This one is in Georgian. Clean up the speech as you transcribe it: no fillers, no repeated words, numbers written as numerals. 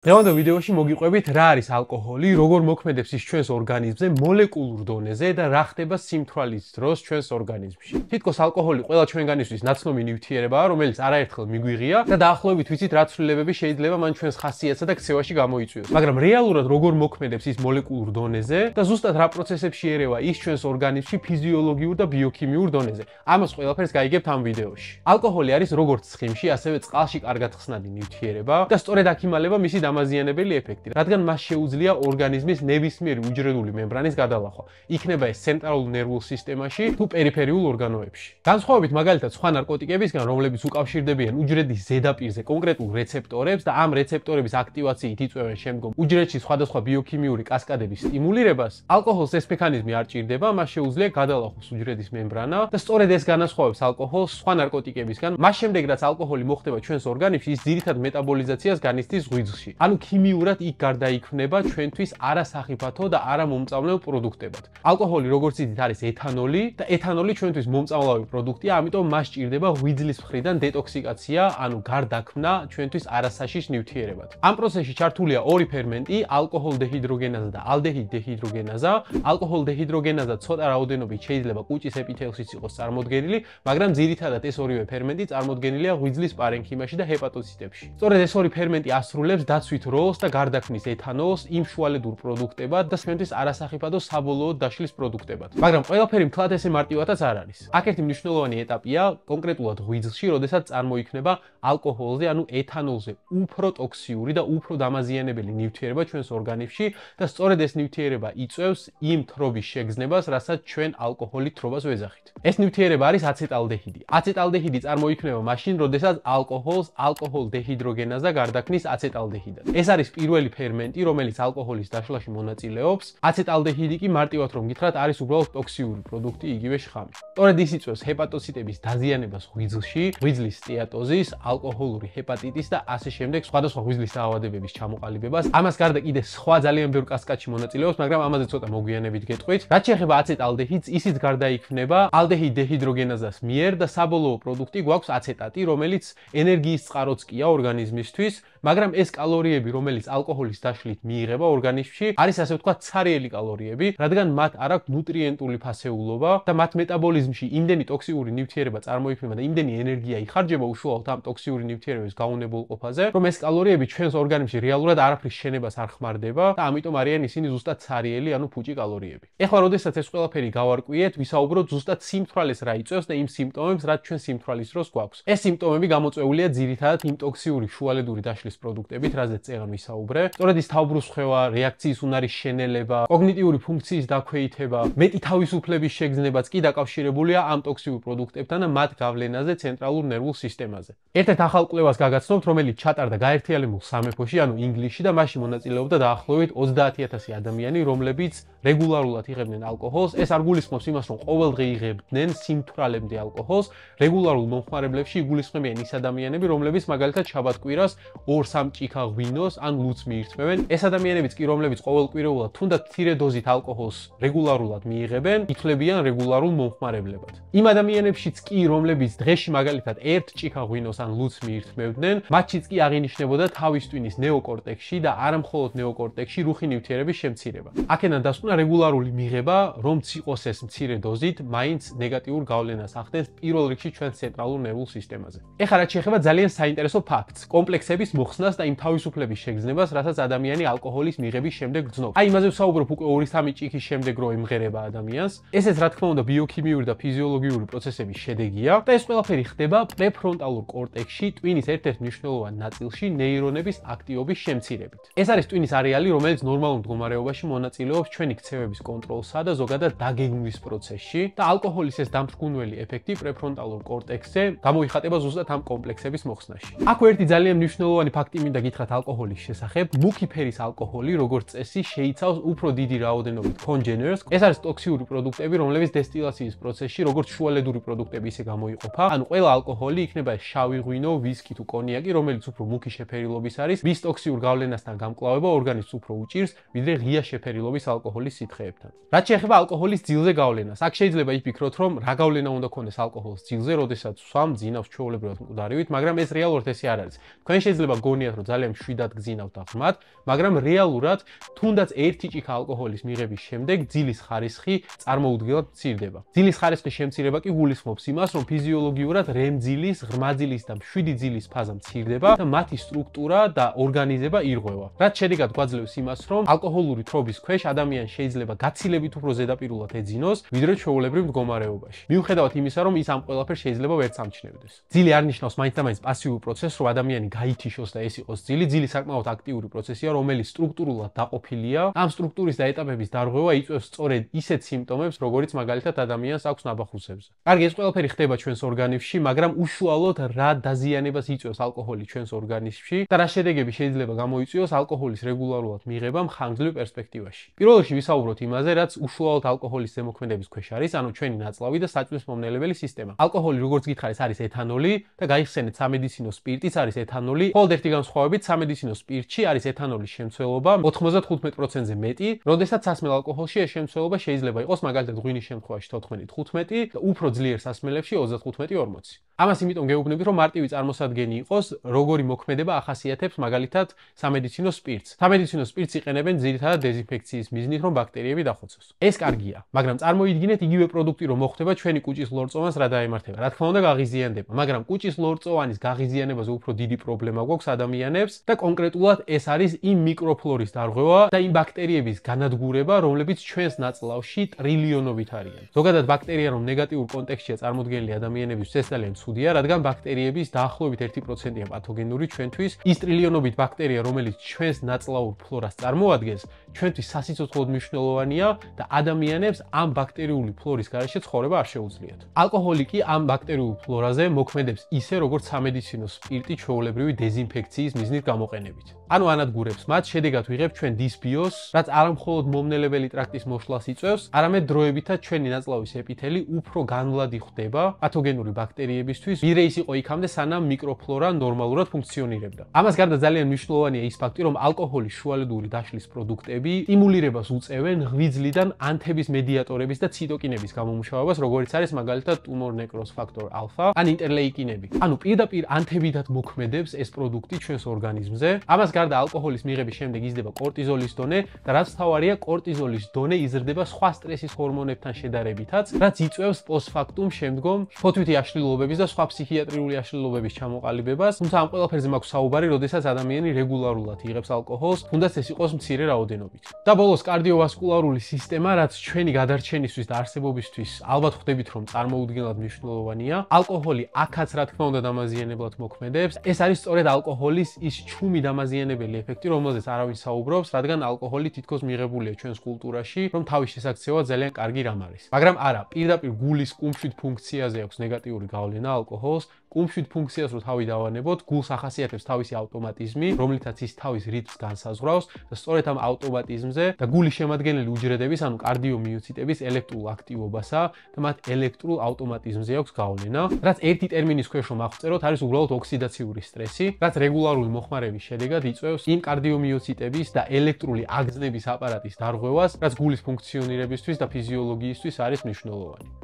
დღევანდელ ვიდეოში მოგიყვებით რა არის ალკოჰოლი, როგორ მოქმედებს ის ჩვენს ორგანიზმზე მოლეკულურ დონეზე და რა ხდება სიმთვრალის დროს ჩვენს ორგანიზმში. თითქოს ალკოჰოლი ყველა ჩვენგანისთვის ნაცნობი ნივთიერებაა, რომელიც არაერთხელ მიგვიღია და დაახლოებით ვიცით რა ცვლილებები შეიძლება მან ჩვენს ხასიათსა და ქცევაში გამოიწვიოს. მაგრამ რეალურად როგორ მოქმედებს ის მოლეკულურ დონეზე და ზუსტად რა პროცესებში ერევა ის ჩვენს ორგანიზმში ფიზიოლოგიურ და ბიოქიმიურ დონეზე. ამას ყველაფერს გაიგებთ ამ ვიდეოში. ალკოჰოლი არის როგორც ცხიმში, ასევე წყალში კარგად ხსნადი ნივთიერება და სწორედ აქ იმალება მისი დამაზიანებელი ეფექტი, რადგან მას შეუძლია ორგანიზმის ნებისმიერი უჯრედული მემბრანის გადალახვა. იქნება ეს ცენტრალურ ნერვულ სისტემაში თუ პერიფერიულ ორგანოებში. განსხვავებით მაგალითად სხვა ნარკოტიკებისგან, რომლებიც უკავშირდებიან უჯრედის ზედაპირზე კონკრეტულ რეცეპტორებს და ამ რეცეპტორების აქტივაციით იწვევენ შემდგომ უჯრედში სხვადასხვა ბიოქიმიური კასკადების სტიმულირებას, ალკოჰოლს ეს მექანიზმი არ ჭირდება, მას შეუძლია გადალახოს უჯრედის მემბრანა და სწორედ ეს განასხვავებს ალკოჰოლს სხვა ნარკოტიკებისგან. მას შემდეგ რაც ალკოჰოლი მოხდება ჩვენს ორგანიზმში, ის ძირითად მეტაბოლიზაციას განიცდის ღვიძლში. ანუ ქიმიურად იქ გარდაიქმნება ჩვენთვის არასახიფათო და არამომწამლავ პროდუქტებად. ალკოჰოლი როგორც იცით არის ეთანოლი და ეთანოლი ჩვენთვის მომწამლავი პროდუქტია, ამიტომ მას ჭირდება ღვიძლის მხრიდან დეტოქსიკაცია, ანუ გარდაქმნა ჩვენთვის არასაშიშ ნივთიერებად. ამ პროცესში ჩართულია ორი ფერმენტი, ალკოჰოლ დეჰიდროგენაზა და ალდეჰიდ დეჰიდროგენაზა. ალკოჰოლ დეჰიდროგენაზა ცოტა რაოდენობით შეიძლება კუჭის ეპითელსიც იყოს წარმოდგენილი, მაგრამ ძირითადად ეს ორივე ფერმენტი წარმოდგენილია ღვიძლის პარენქიმაში და ჰეპატოციტებში. სწორედ ეს ორი ფერმენტი ასრულებს დაცვით როლს და გარდაქმნის ეთანოლს იმ შუალედურ პროდუქტებად და ჩვენთვის არასახიფათო საბოლოოდ დაშლის პროდუქტებად. მაგრამ ყველაფერი მთლად ესე მარტივადაც არ არის. აქ ერთი მნიშვნელოვანი ეტაპია, კონკრეტულად ღვიძლში, როდესაც წარმოიქმნება ალკოჰოლზე, ანუ ეთანოლზე უფრო ტოქსიური და უფრო დამაზიანებელი ნივთიერება ჩვენს ორგანიზმში და სწორედ ეს ნივთიერება იწვევს იმ თრობის შეგრძნებას, რასაც ჩვენ ალკოჰოლით თრობას ვეძახით. ეს ნივთიერება არის აცეტალდეჰიდი. აცეტალდეჰიდი წარმოიქმნება მაშინ, როდესაც ალკოჰოლს ალკოჰოლ დეჰიდროგენაზა გარდაქმნის აცეტალდეჰიდად. ეს არის პირველი ფერმენტი, რომელიც ალკოჰოლის დაშლაში მონაწილეობს. აცეტალდეჰიდი კი მარტივად რომ გითხრათ, არის უბრალოდ ტოქსიური პროდუქტი, იგივე შხამი. სწორედ ის იწვევს ჰეპატოციტების დაზიანებას ღვიძლში, ღვიძლის სტეატოზის, ალკოჰოლური ჰეპატიტის და ასე შემდეგ სხვადასხვა ღვიძლის დაავადებების ჩამოყალიბებას. ამას გარდა კიდე სხვა ძალიან ბევრ კასკადში მონაწილეობს, მაგრამ ამაზე ცოტა მოგვიანებით გეტყვით. რაც შეეხება აცეტალდეჰიდს, ისიც გარდაიქმნება ალდეჰიდ დეჰიდროგენაზას მიერ და საბოლოო პროდუქტი გვაქვს აცეტატი, რომელიც ენერგიის წყაროც კია ორგანიზმისთვის, მაგრამ ეს კალორიები, რომელიც ალკოჰოლის დაშლით მიიღება ორგანიზმში, არის ასე ვთქვათ ცარიელი კალორიები, რადგან მათ არ აქვს ნუტრიენტული ფასეულობა და მათ მეტაბოლიზმში იმდენი ტოქსიური ნივთიერება წარმოიქმნება და იმდენი ენერგია იხარჯება უშუალოდ ამ ტოქსიური ნივთიერების გაუნებულყოფაზე, რომ ეს კალორიები ჩვენს ორგანიზმში რეალურად არაფრის შენებას არ ხმარდება და ამიტომ არიან ისინი ზუსტად ცარიელი, ანუ ფუჭი კალორიები. ეხლა როდესაც ეს ყველაფერი გავარკვიეთ, ვისაუბროთ ზუსტად სიმთვრალეს რა იწვევს და იმ სიმპტომებს, რაც ჩვენ სიმთვრალის დროს გვაქვს. ეს სიმპტომები გამოწვეულია ძირითადად იმ ტოქსიური შუალედური დაშლის პროდუქტებით, რაზეც წეგან ვისაუბრე. სწორედ ის თავბრუსხვევა, რეაქციის უნარის შენელება, კოგნიტიური ფუნქციის დაქვეითება, მეტი თავისუფლების შეგრძნებაც კი დაკავშირებულია ამ ტოქსიურ პროდუქტებთან და მათ გავლენაზე ცენტრალურ ნერვულ სისტემაზე. ერთ-ერთ ახალ კვლევას გაგაცნობთ, რომელიც ჩატარდა გაერთიანებულ სამეფოში, ანუ ინგლისში და მასში მონაწილეობდა დაახლოებით 30,000 ადამიანი, რომლებიც რეგულარულად იღებდნენ ალკოჰოლს. ეს არ გულისხმობს იმას, რომ ყოველდღე იღებდნენ სიმთვრალემდე ალკოჰოლს. რეგულარულ მომხმარებლებში იგულისხმებიან ის ადამიანები, რომლებიც მაგალითად შაბათ-კვირას 2-3 ჭიქა ღვინოს ან ლუწს მიირთმევენ. ეს ადამიანებიც კი, რომლებიც ყოველკვირეულად თუნდაც მცირე დოზით ალკოჰოლს რეგულარულად მიიღებენ, ითვლებიან რეგულარულ მომხმარებლებად. იმ ადამიანებშიც კი, რომლებიც დღეში მაგალითად 1 ჭიქა ღვინოს ან ლუწს მიირთმევდნენ, მათშიც კი აღინიშნებოდა თავის ტვინის ნეოკორტექსში და არა მხოლოდ ნეოკორტექსში რუხი ნივთიერების შემცირება. აქედან დასკვნა რეგულარული მიღება, რომც იყოს ეს მცირე დოზით, მაინც ნეგატიურ გავლენას ახდენს პირველ რიგში ჩვენს ცენტრალურ ნერვულ სისტემაზე. ეხლა რაც შეეხება ძალიან საინტერესო ფაქტს, კომპლექსების მოხსნას და იმ თავისუფლების შეგრძნებას, რასაც ადამიანი ალკოჰოლის მიღების შემდეგ გრძნობს. აი იმაზე ვსაუბრობ უკვე 2-3 ჭიქის შემდეგ, რო იმღერება ადამიანს. ესეც რა თქმა უნდა ბიოქიმიური და ფიზიოლოგიური პროცესების შედეგია და ეს ყველაფერი ხდება პრეფრონტალურ კორტექსში, ტვინის ერთ-ერთ მნიშვნელოვან ნაწილში, ნეირონების აქტივობის შემცირებით. ეს არის ტვინის არეალი, რომელიც ნორმალურ მდგომარეობაში მონაწილეობს ჩვენი ქცევების კონტროლსა და ზოგადად დაგეგმვის პროცესში და ალკოჰოლის ეს დამსხმუნველი ეფექტი პრეფრონტალურ კორტექსზე გამოიხატება ზუსტად ამ კომპლექსების მოხსნაში. აქ ერთი ძალიან მნიშვნელოვანი ფაქტი მინდა გითხრათ ალკოჰოლის შესახებ. მუქი ფერის ალკოჰოლი, როგორც წესი, შეიცავს უფრო დიდი რაოდენობით კონჯენერს. ეს არის ტოქსიური პროდუქტები, რომლებიც დესტილაციის პროცესში როგორც შუალედური პროდუქტები ისე გამოიყოფა. ანუ ყველა ალკოჰოლი იქნება შავი ღვინო, ვისკი თუ კონიაკი, რომელიც უფრო მუქი შეფერილობის არის. მის ტოქსიურ გავლენასთან გამკლავება ორგანიზმს უფრო უჭირს, ვიდრე ღია შეფერილობის ალკოჰოლის ალკოჰოლის სითხეებთან. რაც შეეხება ალკოჰოლის ძილზე გავლენას, აქ შეიძლება იფიქროთ, რომ რა გავლენა უნდა ქონდეს ალკოჰოლის ძილზე, როდესაც ვსვამ, გძინავს ჩვეულებრივად მკვდარივით, მაგრამ ეს რეალურად ესე არ არის. თქვენ შეიძლება გგონიათ, რომ ძალიან მშვიდად გძინავთ და ღრმად, მაგრამ რეალურად თუნდაც ერთი ჭიქა ალკოჰოლის მიღების შემდეგ ძილის ხარისხი წარმოუდგენლად მცირდება. ძილის ხარისხის შემცირება კი გულისხმობს იმას, რომ ფიზიოლოგიურად რემ ძილის, ღრმა ძილის და მშვიდი ძილის ფაზა მცირდება და მათი სტრუქტურა და ორგანიზება ირღვევა. რაც შედეგად გვაძლევს იმას, რომ ალკოჰოლური თრობის ქვეშ ადამიანს შეიძლება გაცილებით უფრო ზედაპირულად ეძინოს, ვიდრე ჩვეულებრივ მდგომარეობაში. მიუხედავად იმისა, რომ ის ამ ყველაფერს შეიძლება ვერც ამჩნევდეს. ძილი არ ნიშნავს მაინც და მაინც პასიურ პროცესს, რომ ადამიანი გაითიშოს და ეს იყოს ძილი. ძილი საკმაოდ აქტიური პროცესია, რომელიც სტრუქტურულად დაყოფილია. ამ სტრუქტურის და ეტაპების დარღვევა იწვევს სწორედ ისეთ სიმპტომებს, როგორიც მაგალითად ადამიანს აქვს ნაბახუსებზე. კარგი, ეს ყველაფერი ხდება ჩვენს ორგანიზმში, მაგრამ უშუალოდ რა დაზიანებას იწვევს ალკოჰოლი ჩვენს ორგანიზმში და რა შედეგები შეიძლება გამოიწვიოს ალკოჰოლის რეგულარულად მიღებამ ხანგრძლივ პერსპექტივაში. პირველ რიგში ვისაუბროთ იმაზე, რაც უშუალოდ ალკოჰოლის ზემოქმედების ქვეშ არის, ანუ ჩვენი ნაწლავი და საჭმლის მომნელებელი სისტემა. ალკოჰოლი, როგორც გითხარით, არის ეთანოლი და გაიხსენეთ სამედიცინო სპირტიც არის ეთანოლი. მხოლოდ ერთი განსხვავებით, სამედიცინო სპირტში არის ეთანოლის შემცველობა 95%-ზე მეტი, როდესაც სასმელ ალკოჰოლში ეს შემცველობა შეიძლება იყოს მაგალითად ღვინის შემთხვევაში 14-15 და უფრო ძლიერ სასმელებში 35-40. ამას იმიტომ გეუბნებით, რომ მარტივი წარმოსადგენი იყოს, როგორი მოქმედება ახასიათებს მაგალითად სამედიცინო სპირტს. სამედიცინო სპირტს იყენებენ ძირითადად დეზინფექციის მიზნით, რომ ბაქტერიები დახოცოს. ეს კარგია, მაგრამ წარმოიდგინეთ იგივე პროდუქტი რომ მოხდება ჩვენი კუჭის ლორწოვანს რა დაემართება. რა თქმა უნდა გაღიზიანდება, მაგრამ კუჭის ლორწოვანის გაღიზიანებაზე უფრო დიდი პრობლემა გვაქვს ადამიანებს და კონკრეტულად ეს არის იმ მიკროფლორის დარღვევა და იმ ბაქტერიების განადგურება, რომლებიც ჩვენს ნაწლავში ტრილიონობით არიან. ზოგადად ბაქტერია რომ ნეგატიურ კონტექსტშია წარმოდგენილი ადამიანებისთვის, ეს ძალიან ცუდია, რადგან ბაქტერიების დაახლოებით 1%-ია პათოგენური ჩვენთვის. ის ტრილიონობით ბაქტერია, რომელიც ჩვენს ნაწლავურ ფლორას წარმოადგენს, ჩვენთვის სასიცოცხლოდ მნიშვნელოვანია და ადამიანებს ამ ბაქტერიული ფლორის გარეშე ცხოვრება არ შეუძლიათ. ალკოჰოლი კი ამ ბაქტერიულ ფლორაზე მოქმედებს ისე, როგორც სამედიცინო სპირტი ჩვეულებრივი დეზინფექციის მიზნით გამოყენებით. ანუ ანადგურებს მათ, შედეგად ვიღებთ ჩვენ დისბიოს, რაც არამხოლოდ მომნელებელი ტრაქტის მოშლას იწვევს, არამედ დროებითაც ჩვენი ნაწლავის ეპითელი უფრო განვლადი ხდება პათოგენური ბაქტერიებისთვის, ვიდრე ის იყო იქამდე, სანამ მიკროფლორა ნორმალურად ფუნქციონირებდა. ამას გარდა ძალიან მნიშვნელოვანია ის ფაქტი, რომ ალკოჰოლის შუალედური დაშლის პროდუქტები სტიმულირებას უწევენ ღვიძლიდან ანთების მედიატორების და ციტოკინების გამომუშავებას, როგორიც არის მაგალითად ტუმორ ნეკროზ ფაქტორ ალფა ან ინტერლეიკინები. ანუ პირდაპირ ანთებითად მოქმედებს ეს პროდუქტი ჩვენს ორგანიზმზე. ამას გარდა ალკოჰოლის მიღების შემდეგ იზრდება კორტიზოლის დონე და რაც თავარია, კორტიზოლის დონე იზრდება სხვა სტრესის ჰორმონებთან შედარებითაც, რაც იწვევს პოსტფაქტუმ შემდგომ ფოთვითი აშლილობების და სხვა ფსიქიატრიული აშლილობების ჩამოყალიბებას. თუმცა ამ ყველაფერზე მაქვს საუბარი, როდესაც ადამიანი რეგულარულად იღებს ალკოჰოლს, თუნდაც ეს იყოს მცირე რაოდენობით. და ბოლოს კარდიოვასკულარული სისტემა, რაც ჩვენი გადარჩენისთვის და არსებობისთვის ალბათ ხვდებით, რომ წარმოუდგენლად მნიშვნელოვანია. ალკოჰოლი აქაც რა თქმა უნდა დამაზიანებლად მოქმედებს. ეს არის სწორედ ალკოჰოლის ის ჩუმი დამაზიანებელი ეფექტი, რომელზეც არავინ საუბრობს, რადგან ალკოჰოლი თითქოს მიღებულია ჩვენს კულტურაში, რომ თავის შესაქცევად ძალიან კარგი რამ არის. მაგრამ არა, პირდაპირ გულის კუმშვიდ ფუნქციაზე აქვს ნეგატიური გავლენა ალკოჰოლს. კუმშვიდ ფუნქციას რო თავი დავანებოთ, გულს ახასიათებს თავისი ავტომატიზმი, რომლითაც ის თავის რიტმს განსაზღვრავს და სწორედ ამ ავტომატიზმზე და გულის შემადგენელი უჯრედების, ანუ კარდიომიოციტების ელექტრულ აქტივობასა და მათ ელექტრულ ავტომატიზმზე აქვს გავლენა, რაც ერთი ტერმინის ქვეშ რომ აღწეროთ, არის უბრალოდ ოქსიდაციური სტრესი, რაც რეგულარული მოხმარების შედეგად იწვევს იმ კარდიომიოციტების და ელექტრული აგზნების აპარატის დარღვევას, რაც გულის ფუნქციონირებისთვის და ფიზიოლოგიისთვის არის მნიშვნელოვანი.